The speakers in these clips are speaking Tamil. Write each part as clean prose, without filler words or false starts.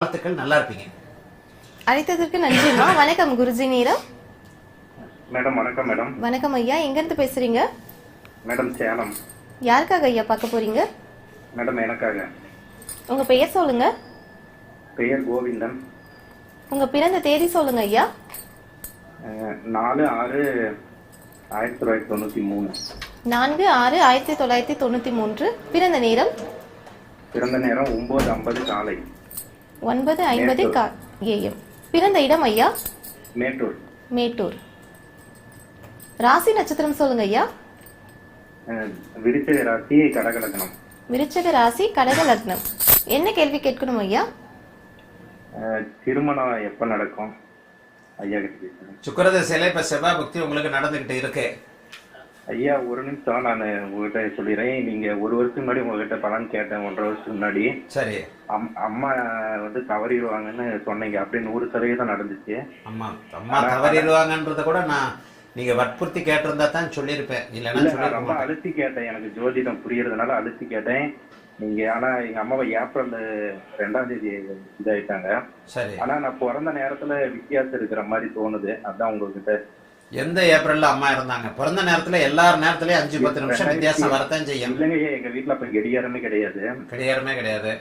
வாழ்த்துக்கள், நல்லா இருப்பீங்க. அழைத்ததற்கு நன்றிமா. வணக்கம் குருஜி நேரம். மேடம் வணக்கம். மேடம் வணக்கம் ஐயா, எங்க இருந்து பேசுறீங்க? மேடம் சேலம். யாருக்காக ஐயா பார்க்க போறீங்க? மேடம் எனக்காக. உங்க பெயர் சொல்லுங்க. பெயர் கோவிந்தன். உங்க பிறந்த தேதி சொல்லுங்க ஐயா. 4/6/1993. 4/6/1993. பிறந்த நேரம்? பிறந்த நேரம் 9:50 காலை. 9:50 AM. பிறந்த இடம் ஐயா? மேட்டூர். மேட்டூர். ராசி நட்சத்திரம் சொல்லுங்க ஐயா. விருச்சிக ராசி, கடக லக்னம். விருச்சிக ராசி, கடக லக்னம். என்ன கேள்வி கேட்கணும் ஐயா? திருமணம் எப்ப நடக்கும் ஐயா கிட்ட பேசுறேன். சுக்கிரதசையில இப்ப செவ்வாய் பக்தி உங்களுக்கு நடந்துகிட்டு இருக்கு. ஐயா ஒரு நிமிஷம் நான் உங்ககிட்ட சொல்லிடுறேன். நீங்க ஒரு வருஷத்துக்கு முன்னாடி உங்ககிட்ட பலன் கேட்டேன், 1.5 வருஷத்துக்கு முன்னாடி. சரி. அம்மா வந்து தவறிடுவாங்கன்னு சொன்னீங்க, அப்படி 100% நடந்துச்சு. அம்மா தவறிடுவாங்கன்றத கூட நான் நீங்க வற்புறுத்தி கேட்டிருந்தா தான் சொல்லியிருப்பேன். இல்லைன்னா ரொம்ப அழுத்தி கேட்டேன், எனக்கு ஜோதிடம் புரியறதுனால அழுத்தி கேட்டேன். நீங்க ஆனா எங்க அம்மாவை ஏப்ரல் 2ஆம் தேதி இதாயிட்டாங்க. சரி. ஆனா நான் பிறந்த நேரத்துல வித்தியாசம் இருக்கிற மாதிரி தோணுது, அதான் உங்ககிட்ட. எந்த ஏப்ரல்ல அம்மா இருந்தாங்க? பிறந்த நேரத்துல எல்லார் நேரத்திலயும் 5-10 நிமிஷம் வித்தியாசம் வரத்தான் செய்யும். இல்லைங்க, எங்க வீட்டுல அப்ப கடிகாரமே கிடையாது. கடிகாரமே கிடையாது.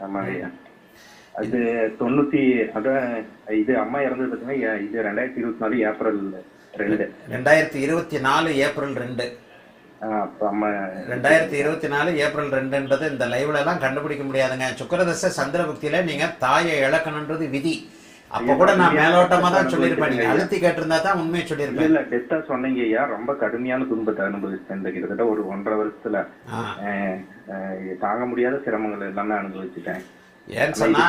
ஆமாங்க ஐயா. அது 90 அதான் இது அம்மா இறந்தது பாத்தீங்கன்னா இது 2024 ஏப்ரல் 2. 2024 ஏப்ரல் 2. 2024 ஏப்ரல் 2ன்றது இந்த லைவ்ல எல்லாம் கண்டுபிடிக்க முடியாதுங்க. சுக்கிரதசை சந்திர புக்தியில நீங்க தாயை இழக்கணும்ன்றது விதி. அப்ப கூட நான் மேலோட்டமா தான் சொல்லியிருப்பேன், நீங்க அழுத்தி கேட்டிருந்தா தான் உண்மையை சொல்லியிருப்பேன். இல்ல டெஸ்டா சொன்னீங்க ஐயா, ரொம்ப கடுமையான துன்பத்தை அனுபவிச்சேன். இந்த கிட்டத்தட்ட ஒரு 1.5 வருஷத்துல தாங்க முடியாத சிரமங்கள் எல்லாமே அனுபவிச்சுட்டேன். ஏன்னு சொன்னா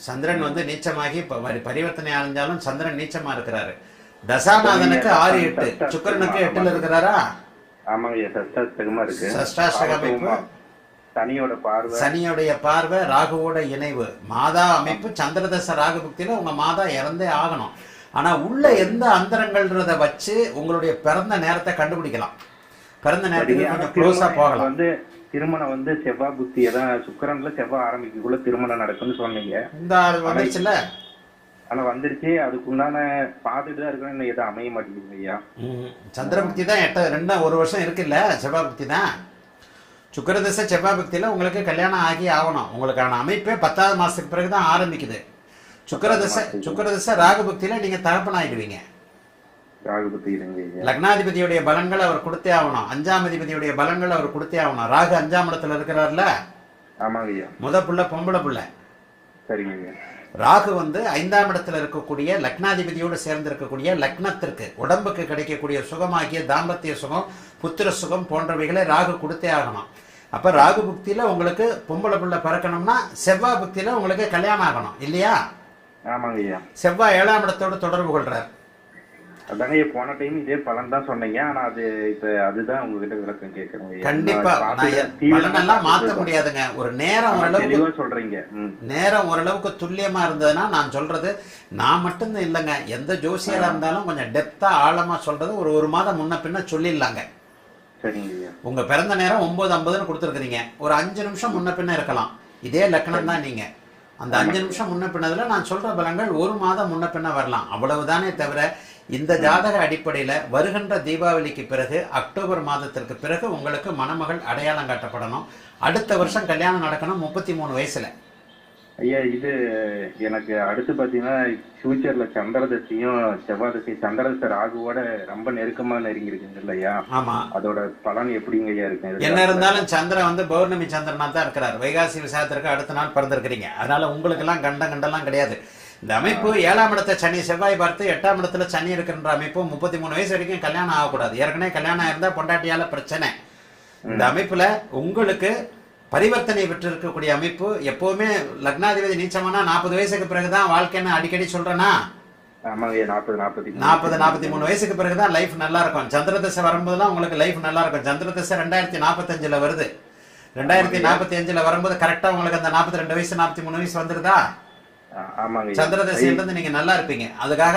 சந்திரன் வந்து நீச்சமாகி பரிவர்த்தனை அடைஞ்சாலும் சந்திரன் நீச்சமா இருக்கிறாரு. தசாநாதனுக்கு 6-8, சுக்கிரனுக்கு 8ல இருக்கிறாரா? ஆமாங்க ஐயா, சஷ்டாஷ்டகமா இருக்கு. சஷ்டாஷ்டக அமைப்பு, சனியோடைய பார்வை, ராகுவோட இணைவு, மாதா அமைப்பு. சந்திரதச ராகு புக்தியில உங்க மாதா இறந்தே ஆகணும். ஆனா உள்ள எந்த அந்தரங்கள்ன்றத வச்சு உங்களுடைய பிறந்த நேரத்தை கண்டுபிடிக்கலாம். பிறந்த நேரத்துக்கு கொஞ்சம் க்ளோஸா போகலாம். வந்து திருமணம் வந்து செவ்வாய் புத்தி தான், சுக்கிரன்ல செவ்வாய் ஆரம்பிக்கக்குள்ள திருமணம் நடக்கும்னு சொன்னீங்க. இந்த வந்துச்சுல, ஆனா வந்துருச்சு. அதுக்குண்டான பாத்துட்டு தான் இருக்கணும், எதுவும் அமைய மாட்டேங்குது ஐயா. சந்திர புக்தி தான் 1 வருஷம் இருக்குல்ல, செவ்வாய் புக்தி தான். சுக்கிரதசை செவ்வாய் பக்தியில உங்களுக்கு கல்யாணம் ஆகி ஆகணும். உங்களுக்கான அமைப்பே 10வது மாசத்துக்கு பிறகுதான் ஆரம்பிக்குது. சுக்கிரதசை ராகு பக்தியில நீங்க தகப்பன் ஆயிடுவீங்க. லக்னாதிபதியுடைய பலன்கள் அவர் கொடுத்தே ஆகணும். 5ஆம் அதிபதியுடைய பலன்கள் அவர் கொடுத்தே ஆகணும். ராகு 5ஆம் இடத்துல இருக்கிறார்ல, முத புள்ள பொம்பளை புள்ள. ராகு வந்து 5ஆம் இடத்துல இருக்கக்கூடிய லக்னாதிபதியோடு சேர்ந்து இருக்கக்கூடிய லக்னத்திற்கு உடம்புக்கு கிடைக்கக்கூடிய சுகமாகிய தாம்பத்திய சுகம், புத்திர சுகம் போன்றவைகளை ராகு கொடுத்தே ஆகணும். அப்ப ராகு புக்தியில உங்களுக்கு பொம்பளை புள்ள பிறக்கணும்னா செவ்வாய் புக்தியில உங்களுக்கு கல்யாணம் ஆகணும் இல்லையா? செவ்வாய் 7ஆம் இடத்தோடு தொடர்பு கொள்றார். அதாங்க போன டைம் இதே பலன் தான் சொன்னீங்க. ஆனா அது இப்ப அதுதான் உங்ககிட்ட விளக்கம் கேட்கறேன். கண்டிப்பா பலனெல்லாம் மாத்த முடியாதுங்க. ஒரு நேரம் ஓரளவுக்கு சொல்றீங்க, நேரம் ஓரளவுக்கு துல்லியமா இருந்ததுன்னா நான் சொல்றது நான் மட்டும்தான் இல்லைங்க, எந்த ஜோசியரா இருந்தாலும் கொஞ்சம் டெப்தா ஆழமா சொல்றது ஒரு மாதம் முன்ன பின்ன சொல்லிடலாங்க. உங்க பிறந்த நேரம் 9:50ன்னு கொடுத்துருக்கீங்க, ஒரு 5 நிமிஷம் முன்ன பின்ன இருக்கலாம். இதே லக்னம் தான் நீங்க. அந்த 5 நிமிஷம் முன்ன பின்னதுல நான் சொல்ற பலங்கள் 1 மாதம் முன்ன பின்ன வரலாம், அவ்வளவுதானே தவிர இந்த ஜாதக அடிப்படையில வருகின்ற தீபாவளிக்கு பிறகு அக்டோபர் மாதத்திற்கு பிறகு உங்களுக்கு மணமகள் அடையாளம் காட்டப்படணும். அடுத்த வருஷம் கல்யாணம் நடக்கணும் 33 வயசுல. ஐயா இது எனக்கு அடுத்து பாத்தீங்கன்னா ஃபியூச்சர்ல சந்திரதசையும் செவ்வாதசையும் சந்திரதசை ராகுவோட ரொம்ப நெருக்கமா நெருங்கி இருக்குங்க இல்லையா? ஆமா. அதோட பலன் எப்படிங்க ஐயா இருக்கு? என்ன இருந்தாலும் சந்திரன் வந்து பௌர்ணமி சந்திரனா தான் இருக்கிறார். வைகாசி விசாகத்திற்கு அடுத்த நாள் பிறந்திருக்கிறீங்க. அதனால உங்களுக்கு எல்லாம் கண்டெல்லாம் கிடையாது. இந்த அமைப்பு 7ஆம் இடத்தை சனி செவ்வாய் பார்த்து 8ஆம் இடத்துல சனி இருக்கின்ற அமைப்பு 33 வயசு வரைக்கும் கல்யாணம் ஆகக்கூடாது. ஏற்கனவே கல்யாணம் இருந்தா பொண்டாட்டியால பிரச்சனை. இந்த அமைப்புல உங்களுக்கு பரிவர்த்தனை பெற்று இருக்கக்கூடிய அமைப்பு. எப்பவுமே லக்னாதிபதி நீச்சமானா 40 வயசுக்கு பிறகுதான் வாழ்க்கைன்னு அடிக்கடி சொல்றேன்னா, 40-43 வயசுக்கு பிறகுதான் லைஃப் நல்லா இருக்கும். சந்திரதசை வரும்போதுதான் உங்களுக்கு லைஃப் நல்லா இருக்கும். சந்திரதசை 2045 வருது. 2045 வரும்போது கரெக்டா உங்களுக்கு அந்த 42 வயசு 43 வயசு வந்துருதா? சந்திரதசையிலிருந்து நீங்க நல்லா இருப்பீங்க. அதுக்காக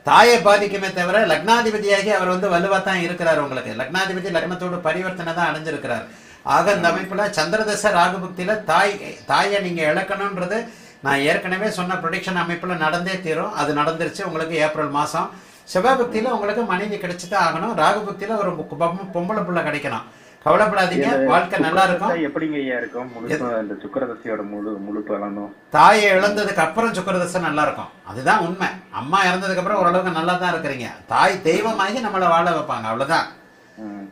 தாயை பாதிக்குமே தவிர லக்னாதிபதியாகி அவர் வந்து வலுவா தான் இருக்கிறார். உங்களுக்கு லக்னாதிபதி லக்னத்தோடு பரிவர்த்தனை தான் அடைஞ்சிருக்கிறார். ஆக இந்த அமைப்புல சந்திரதசை ராகு புக்தியில தாயை நீங்க இழக்கணும்ன்றது நான் ஏற்கனவே சொன்ன ப்ரொடிக்ஷன் அமைப்புல நடந்தே தீரும். அது நடந்துருச்சு உங்களுக்கு ஏப்ரல் மாசம். செவ்வாய் பக்தியில உங்களுக்கு மனைவி கிடைச்சுதான் ஆகணும். ராகு பக்தியில ஒரு பொம்பளை புள்ள கிடைக்கணும். கவலைப்படாதீங்க, வாழ்க்கை நல்லா இருக்கும். எப்படிங்க ஐயா இருக்கும் இந்த சுக்கிரதசையோட முழு பலனும்? தாயை இழந்ததுக்கு அப்புறம் சுக்கிரதசை நல்லா இருக்கும், அதுதான் உண்மை. அம்மா இறந்ததுக்கு அப்புறம் ஓரளவுக்கு நல்லா தான் இருக்கிறீங்க. தாய் தெய்வமாகி நம்மளை வாழ வைப்பாங்க, அவ்வளவுதான்.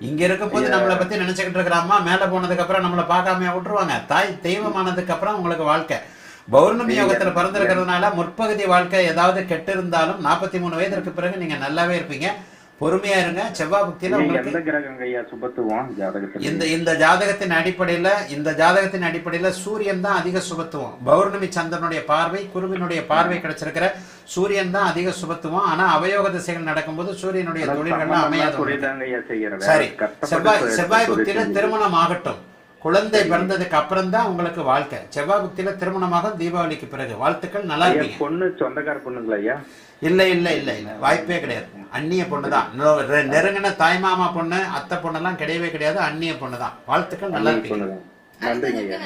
இங்க இருக்கும்போது நம்மளை பத்தி நினைச்சுக்கிட்டு இருக்கிற அம்மா மேல போனதுக்கு அப்புறம் நம்மளை பார்க்காம விட்டுருவாங்க. தாய் தெய்வமானதுக்கு அப்புறம் உங்களுக்கு வாழ்க்கை. பௌர்ணமி யோகத்துல பிறந்திருக்கிறதுனால முற்பகுதி வாழ்க்கை ஏதாவது கெட்டு இருந்தாலும் 43 வயதிற்கு பிறகு நீங்க நல்லாவே இருப்பீங்க. பொறுமையா இருங்க. செவ்வாய் பக்தியில உங்களுக்கு இந்த ஜாதகத்தின் அடிப்படையில சூரியன் தான் அதிக சுபத்துவம். பௌர்ணமி சந்திரனுடைய பார்வை, குருவினுடைய பார்வை கிடைச்சிருக்கிற சூரியன் தான் அதிக சுபத்துவம். ஆனா அவயோக திசைகள் நடக்கும்போது சூரியனுடைய தொழில்கள்லாம் அமையாது. சரி, செவ்வாய் பக்தியில திருமணம் ஆகட்டும். குழந்தை பிறந்ததுக்கு அப்புறம் தான் உங்களுக்கு வாழ்க்கை. செவ்வாய் பக்தியில திருமணமாக தீபாவளிக்கு பிறகு. வாழ்த்துக்கள், நல்லா இருப்பீங்க. பொண்ணு சொந்தக்கார பொண்ணுங்களா ஐயா? இல்ல இல்ல இல்ல இல்ல, வாய்ப்பே கிடையாது. அந்நிய பொண்ணுதான். நெருங்கின தாய்மாமா பொண்ணு, அத்தை பொண்ணு எல்லாம் கிடையவே கிடையாது. அந்நிய பொண்ணுதான். வாழ்த்துக்கள், நல்லா இருப்பீங்க. நன்றிங்க ஐயா.